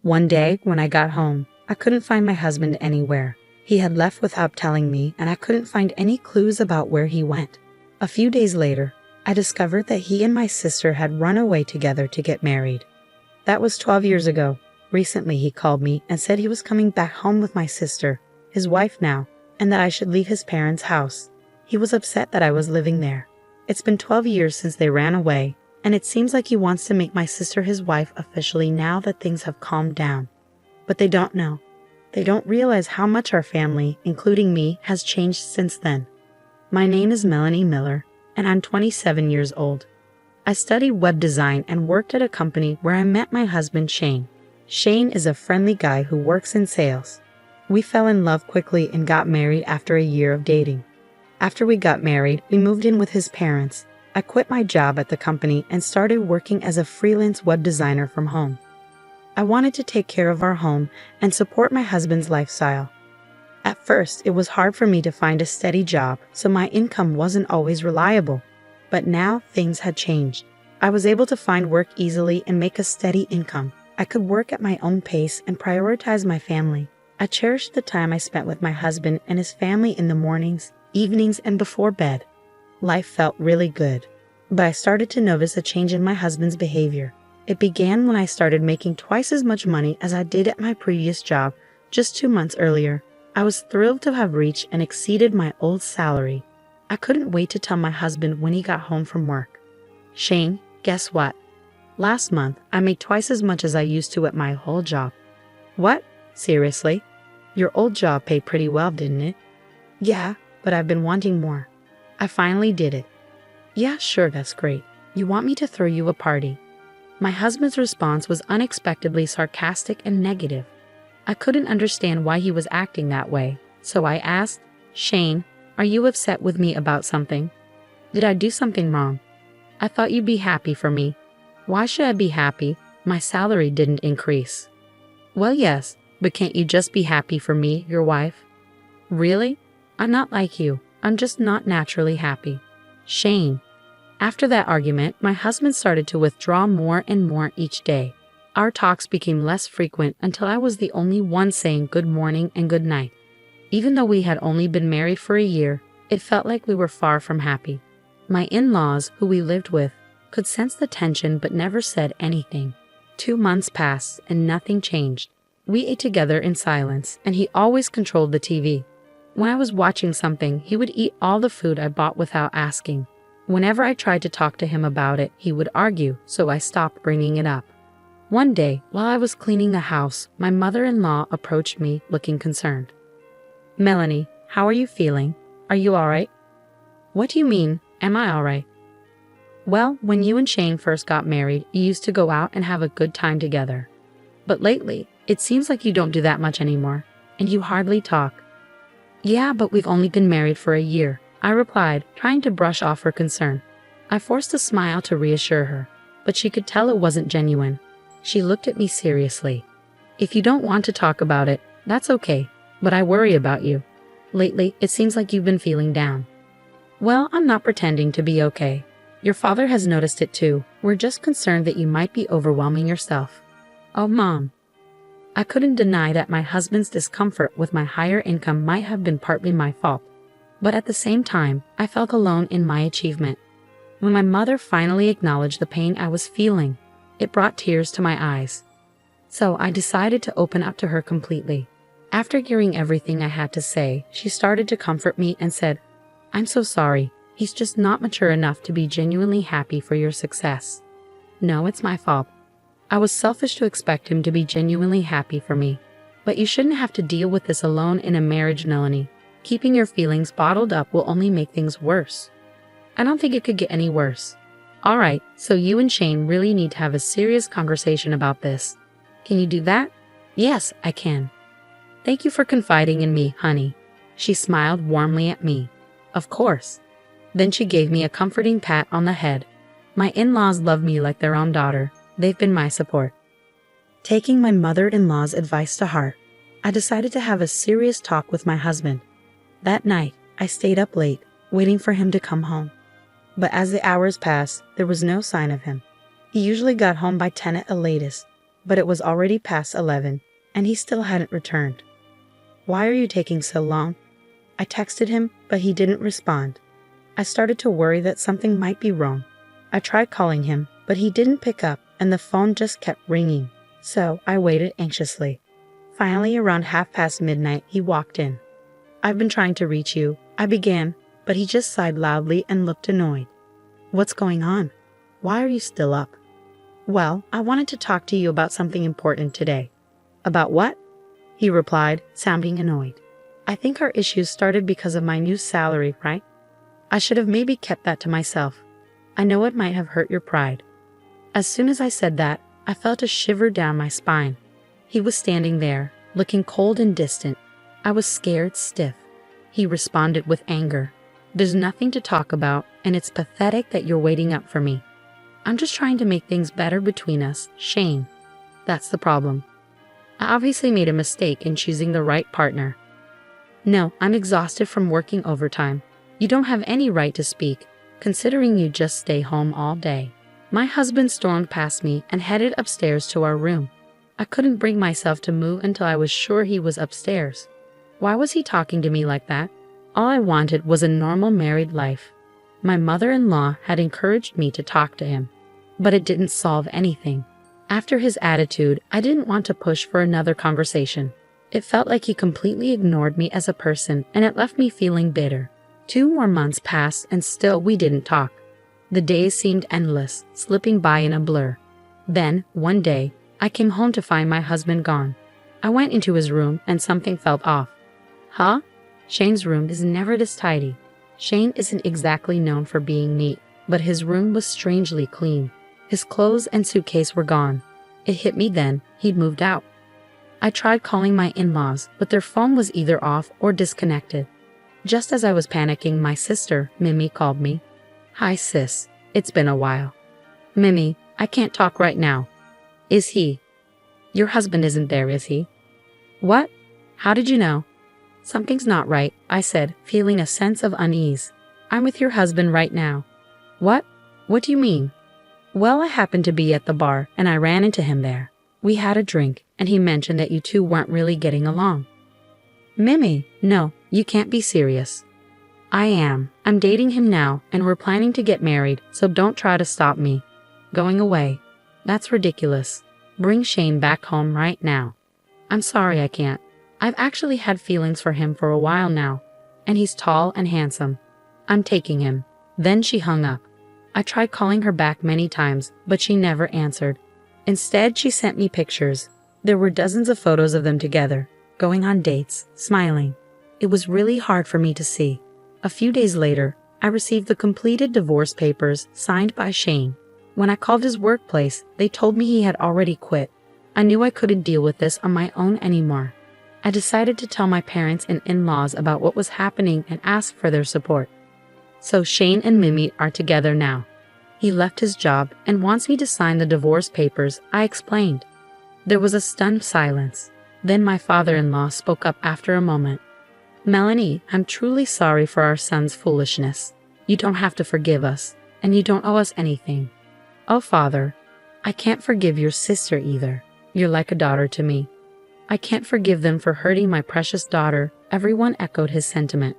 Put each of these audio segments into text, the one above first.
One day, when I got home, I couldn't find my husband anywhere. He had left without telling me, and I couldn't find any clues about where he went. A few days later, I discovered that he and my sister had run away together to get married. That was 12 years ago. Recently, he called me and said he was coming back home with my sister, his wife now, and that I should leave his parents' house. He was upset that I was living there. It's been 12 years since they ran away, and it seems like he wants to make my sister his wife officially now that things have calmed down. But they don't know. They don't realize how much our family, including me, has changed since then. My name is Melanie Miller, and I'm 27 years old. I studied web design and worked at a company where I met my husband, Shane. Shane is a friendly guy who works in sales. We fell in love quickly and got married after a year of dating. After we got married, we moved in with his parents. I quit my job at the company and started working as a freelance web designer from home. I wanted to take care of our home and support my husband's lifestyle. At first, it was hard for me to find a steady job, so my income wasn't always reliable. But now things had changed. I was able to find work easily and make a steady income. I could work at my own pace and prioritize my family. I cherished the time I spent with my husband and his family in the mornings, evenings, and before bed. Life felt really good. But I started to notice a change in my husband's behavior. It began when I started making twice as much money as I did at my previous job just 2 months earlier. I was thrilled to have reached and exceeded my old salary. I couldn't wait to tell my husband when he got home from work. Shane, guess what? Last month, I made twice as much as I used to at my old job. What? Seriously? Your old job paid pretty well, didn't it? Yeah, but I've been wanting more. I finally did it. Yeah, sure, that's great. You want me to throw you a party? My husband's response was unexpectedly sarcastic and negative. I couldn't understand why he was acting that way, so I asked, Shane, are you upset with me about something? Did I do something wrong? I thought you'd be happy for me. Why should I be happy? My salary didn't increase. Well, yes, but can't you just be happy for me, your wife? Really? I'm not like you. I'm just not naturally happy. Shane. After that argument, my husband started to withdraw more and more each day. Our talks became less frequent until I was the only one saying good morning and good night. Even though we had only been married for a year, it felt like we were far from happy. My in-laws, who we lived with, could sense the tension but never said anything. 2 months passed and nothing changed. We ate together in silence, and he always controlled the TV. When I was watching something, he would eat all the food I bought without asking. Whenever I tried to talk to him about it, he would argue, so I stopped bringing it up. One day, while I was cleaning the house, my mother-in-law approached me looking concerned. Melanie, how are you feeling? Are you all right? What do you mean, am I all right? Well, when you and Shane first got married, you used to go out and have a good time together. But lately, it seems like you don't do that much anymore, and you hardly talk. Yeah, but we've only been married for a year, I replied, trying to brush off her concern. I forced a smile to reassure her, but she could tell it wasn't genuine. She looked at me seriously. If you don't want to talk about it, that's okay, but I worry about you. Lately, it seems like you've been feeling down. Well, I'm not pretending to be okay. Your father has noticed it too. We're just concerned that you might be overwhelming yourself. Oh, Mom. I couldn't deny that my husband's discomfort with my higher income might have been partly my fault. But at the same time, I felt alone in my achievement. When my mother finally acknowledged the pain I was feeling, it brought tears to my eyes. So I decided to open up to her completely. After hearing everything I had to say, she started to comfort me and said, I'm so sorry. He's just not mature enough to be genuinely happy for your success. No, it's my fault. I was selfish to expect him to be genuinely happy for me. But you shouldn't have to deal with this alone in a marriage, Melanie. Keeping your feelings bottled up will only make things worse. I don't think it could get any worse. All right, so you and Shane really need to have a serious conversation about this. Can you do that? Yes, I can. Thank you for confiding in me, honey. She smiled warmly at me. Of course. Then she gave me a comforting pat on the head. My in-laws love me like their own daughter. They've been my support. Taking my mother-in-law's advice to heart, I decided to have a serious talk with my husband. That night, I stayed up late, waiting for him to come home. But as the hours passed, there was no sign of him. He usually got home by 10 at the latest, but it was already past 11, and he still hadn't returned. "Why are you taking so long?" I texted him, but he didn't respond. I started to worry that something might be wrong. I tried calling him, but he didn't pick up, and the phone just kept ringing. So I waited anxiously. Finally, around midnight, he walked in. "I've been trying to reach you," I began, but he just sighed loudly and looked annoyed. "What's going on? Why are you still up?" "Well, I wanted to talk to you about something important today." "About what?" he replied, sounding annoyed. "I think our issues started because of my new salary, right? I should have maybe kept that to myself. I know it might have hurt your pride." As soon as I said that, I felt a shiver down my spine. He was standing there, looking cold and distant. I was scared stiff. He responded with anger. "There's nothing to talk about, and it's pathetic that you're waiting up for me. I'm just trying to make things better between us, Shane. That's the problem. I obviously made a mistake in choosing the right partner. No, I'm exhausted from working overtime. You don't have any right to speak, considering you just stay home all day." My husband stormed past me and headed upstairs to our room. I couldn't bring myself to move until I was sure he was upstairs. Why was he talking to me like that? All I wanted was a normal married life. My mother-in-law had encouraged me to talk to him, but it didn't solve anything. After his attitude, I didn't want to push for another conversation. It felt like he completely ignored me as a person, and it left me feeling bitter. 2 more months passed and still we didn't talk. The days seemed endless, slipping by in a blur. Then, one day, I came home to find my husband gone. I went into his room and something felt off. Huh? Shane's room is never this tidy. Shane isn't exactly known for being neat, but his room was strangely clean. His clothes and suitcase were gone. It hit me then, he'd moved out. I tried calling my in-laws, but their phone was either off or disconnected. Just as I was panicking, my sister, Mimi, called me. "Hi sis, it's been a while." "Mimi, I can't talk right now." "Is he? Your husband isn't there, is he?" "What? How did you know?" "Something's not right," I said, feeling a sense of unease. "I'm with your husband right now." "What? What do you mean?" "Well, I happened to be at the bar, and I ran into him there. We had a drink, and he mentioned that you two weren't really getting along." "Mimi, no, you can't be serious." "I am. I'm dating him now, and we're planning to get married, so don't try to stop me." "Going away? That's ridiculous. Bring Shane back home right now." "I'm sorry I can't. I've actually had feelings for him for a while now, and he's tall and handsome. I'm taking him." Then she hung up. I tried calling her back many times, but she never answered. Instead, she sent me pictures. There were dozens of photos of them together, going on dates, smiling. It was really hard for me to see. A few days later, I received the completed divorce papers signed by Shane. When I called his workplace, they told me he had already quit. I knew I couldn't deal with this on my own anymore. I decided to tell my parents and in-laws about what was happening and ask for their support. So Shane and Mimi are together now. He left his job and wants me to sign the divorce papers, I explained. There was a stunned silence. Then my father-in-law spoke up after a moment. "Melanie, I'm truly sorry for our son's foolishness. You don't have to forgive us, and you don't owe us anything." "Oh, Father, I can't forgive your sister either. You're like a daughter to me." "I can't forgive them for hurting my precious daughter," everyone echoed his sentiment.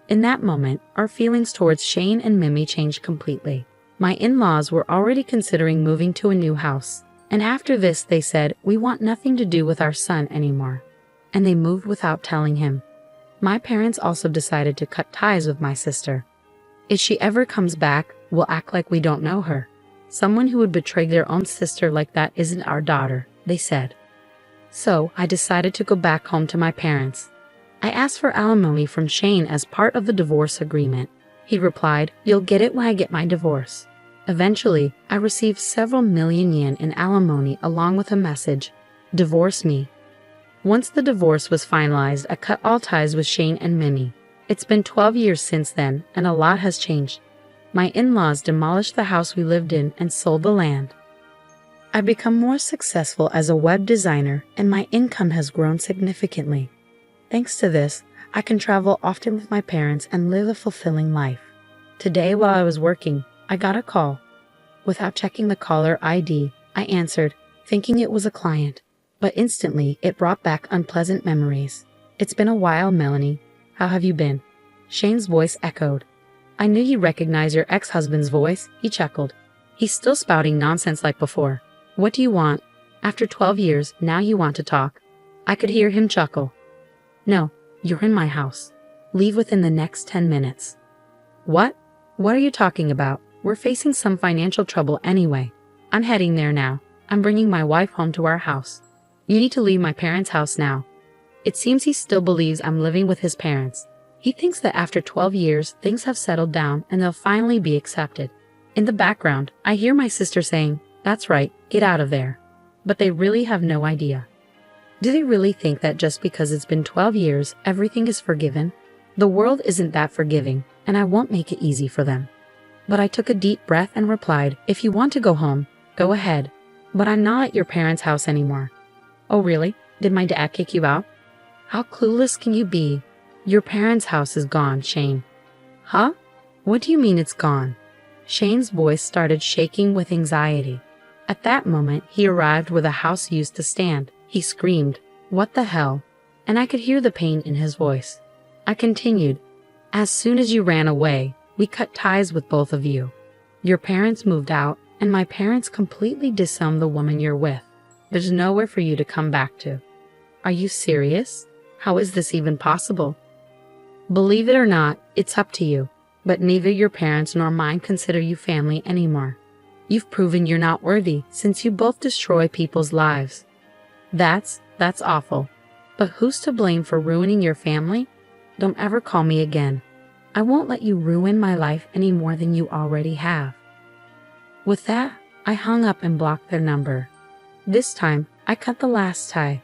In that moment, our feelings towards Shane and Mimi changed completely. My in-laws were already considering moving to a new house, and after this they said, "We want nothing to do with our son anymore." And they moved without telling him. My parents also decided to cut ties with my sister. If she ever comes back, we'll act like we don't know her. Someone who would betray their own sister like that isn't our daughter, they said. So I decided to go back home to my parents. I asked for alimony from Shane as part of the divorce agreement. He replied, "You'll get it when I get my divorce." Eventually, I received several million yen in alimony along with a message, "Divorce me." Once the divorce was finalized, I cut all ties with Shane and Mimi. It's been 12 years since then, and a lot has changed. My in-laws demolished the house we lived in and sold the land. I've become more successful as a web designer, and my income has grown significantly. Thanks to this, I can travel often with my parents and live a fulfilling life. Today, while I was working, I got a call. Without checking the caller ID, I answered, thinking it was a client, but instantly it brought back unpleasant memories. "It's been a while, Melanie. How have you been?" Shane's voice echoed. "I knew you'd recognize your ex-husband's voice," he chuckled. "He's still spouting nonsense like before. What do you want? After 12 years, now you want to talk." I could hear him chuckle. "No, you're in my house. Leave within the next 10 minutes. "What? What are you talking about? We're facing some financial trouble anyway. I'm heading there now. I'm bringing my wife home to our house. You need to leave my parents' house now." It seems he still believes I'm living with his parents. He thinks that after 12 years, things have settled down and they'll finally be accepted. In the background, I hear my sister saying, "That's right, get out of there." But they really have no idea. Do they really think that just because it's been 12 years, everything is forgiven? The world isn't that forgiving, and I won't make it easy for them. But I took a deep breath and replied, "If you want to go home, go ahead. But I'm not at your parents' house anymore." "Oh really? Did my dad kick you out?" "How clueless can you be? Your parents' house is gone, Shane." "Huh? What do you mean it's gone?" Shane's voice started shaking with anxiety. At that moment, he arrived where the house used to stand. He screamed, "What the hell?" And I could hear the pain in his voice. I continued, "As soon as you ran away, we cut ties with both of you. Your parents moved out, and my parents completely disowned the woman you're with. There's nowhere for you to come back to." "Are you serious? How is this even possible?" "Believe it or not, it's up to you, but neither your parents nor mine consider you family anymore. You've proven you're not worthy since you both destroy people's lives." That's awful. But who's to blame for ruining your family? Don't ever call me again. I won't let you ruin my life any more than you already have. With that, I hung up and blocked their number. This time, I cut the last tie.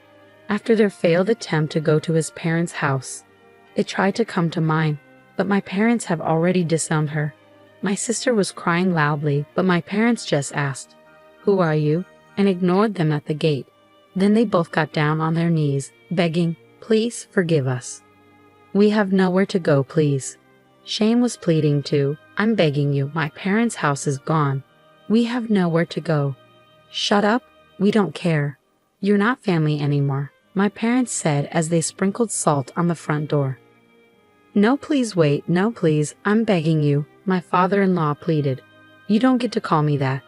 After their failed attempt to go to his parents' house, they tried to come to mine, but my parents have already disowned her. My sister was crying loudly, but my parents just asked, "Who are you?" and ignored them at the gate. Then they both got down on their knees, begging, "Please forgive us. We have nowhere to go, please." Shane was pleading too. "I'm begging you, my parents' house is gone. We have nowhere to go." "Shut up, we don't care. You're not family anymore," my parents said as they sprinkled salt on the front door. "No, please wait, no please, I'm begging you," my father-in-law pleaded. "You don't get to call me that.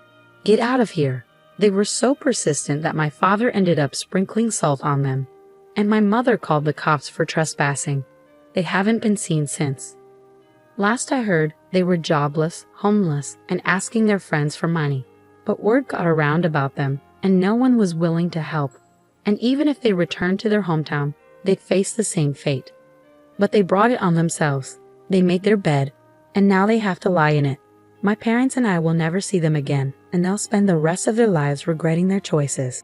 Get out of here." They were so persistent that my father ended up sprinkling salt on them, and my mother called the cops for trespassing. They haven't been seen since. Last I heard, they were jobless, homeless, and asking their friends for money. But word got around about them, and no one was willing to help. And even if they returned to their hometown, they'd face the same fate. But they brought it on themselves. They made their bed, and now they have to lie in it. My parents and I will never see them again, and they'll spend the rest of their lives regretting their choices.